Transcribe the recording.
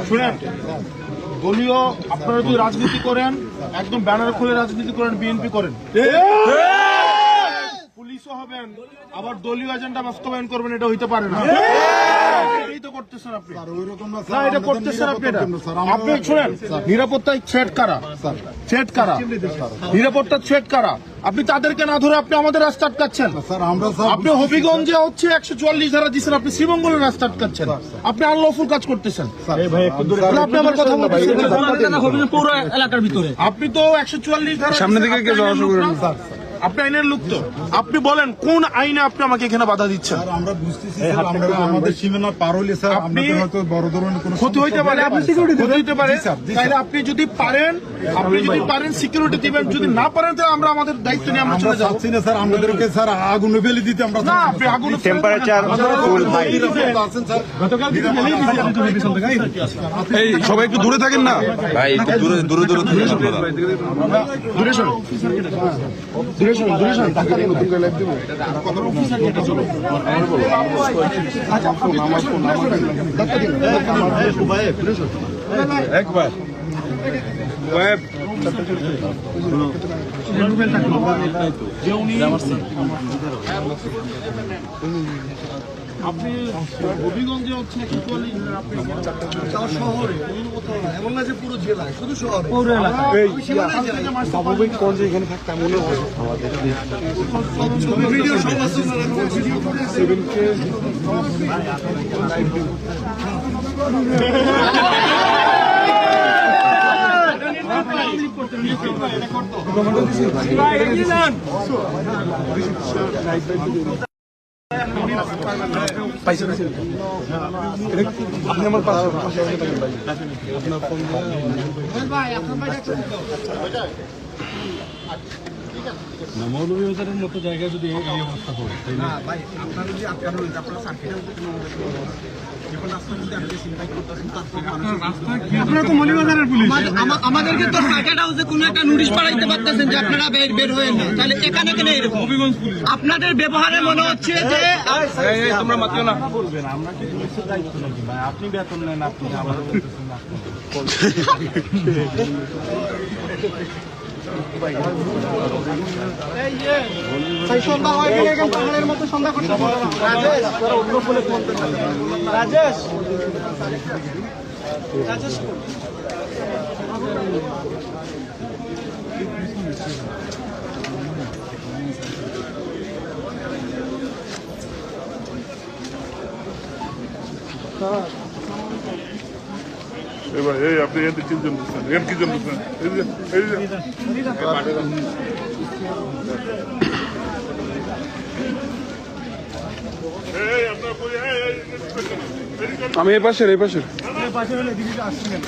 শুনেন, দলীয় আপনারা যদি রাজনীতি করেন, একদম ব্যানার খুলে রাজনীতি করেন, বিএনপি করেন, পুলিশও হবেন, আবার দলীয় এজেন্ডা বাস্তবায়ন করবেন, এটা হইতে পারে না। এই তো করতেছেন আপনি, না এটা করতেছেন আপনি। আপনি শুনেন, নিরাপত্তায় থ্রেট কারা, থ্রেট কারা, নিরাপত্তার থ্রেট কারা? আপনি তাদেরকে না ধরে আপনি আমাদের রাস্তা আটকাচ্ছেন। আপনি হবিগঞ্জে হচ্ছে 144 ধারা দিচ্ছেন, আপনি শ্রীমঙ্গলের রাস্তা আটকাচ্ছেন, আপনি আনলফুল কাজ করতেছেন। আপনি আমার কথা বলতেছেন, পৌর এলাকার ভিতরে আপনি তো 144 ধারা সামনে থেকে আপনি আইনের লোক তো, আপনি বলেন কোন আইনে আপনি আমাকে এখানে বাধা দিচ্ছেন? আমরা বুঝতেছি স্যার, আমাদের সীমানা পার হইলে স্যার আপনাদের হয়তো বড় ধরনের কোনো ক্ষতি হইতে পারে, ক্ষতি হইতে পারে। তাইলে আপনি যদি পারেন, সিকিউরিটি দিবেন, যদি না পারেন তাহলে আমরা আমাদের দায়িত্ব নিয়ে আমরা চলে যাচ্ছি না স্যার। আমাদেরকে স্যার আগুনে ফেলে দিতে আমরা না, আপনি আগুন টেম্পারেচার ফুল হাই। এই সবাই একটু দূরে থাকেন না ভাই, একটু দূরে দূরে দূরে থাকেন আপনারা। দূরে সরুন, দূরে সরুন, দূরে সরুন, ধাক্কা দিন, দূরে লাইভ দিব। ধাক্কা দিন, দূরে সরুন একবার আপনি হবিগঞ্জে হচ্ছে শহরে, এমন না যে পুরো জেলায়, শুধু শহরে, পৌর এলাকায় স্বাভাবিক কোন এখানে থাকতাম মনে হয় আপনি আমার পাশে মৌলভীবাজারের মতো জায়গায় যদি এই অবস্থা হয়, আপনারা তো মৌলভীবাজারের পুলিশ, আমাদেরকে তো সার্কিট হাউসে কোনো একটা নোটিশ পাঠাইতে পারতেছেন যে আপনারা বের হয়ে না, তাহলে এখানে কেন এরকম? আপনাদের ব্যবহারে মনে হচ্ছে যে তোমরা মাতিও না। আমরা কি পুলিশের দায়িত্ব নাকি ভাই? আপনি বেতন নেন, আপনি আমার সন্ধ্যা হয়ে গেলে পাহাড়ের মতো সন্ধ্যা করতে রাজেশ রাজেশ এবার এই আপনি এর কি জন্য এর কি জন্য আমি এই পাশের আসছেন।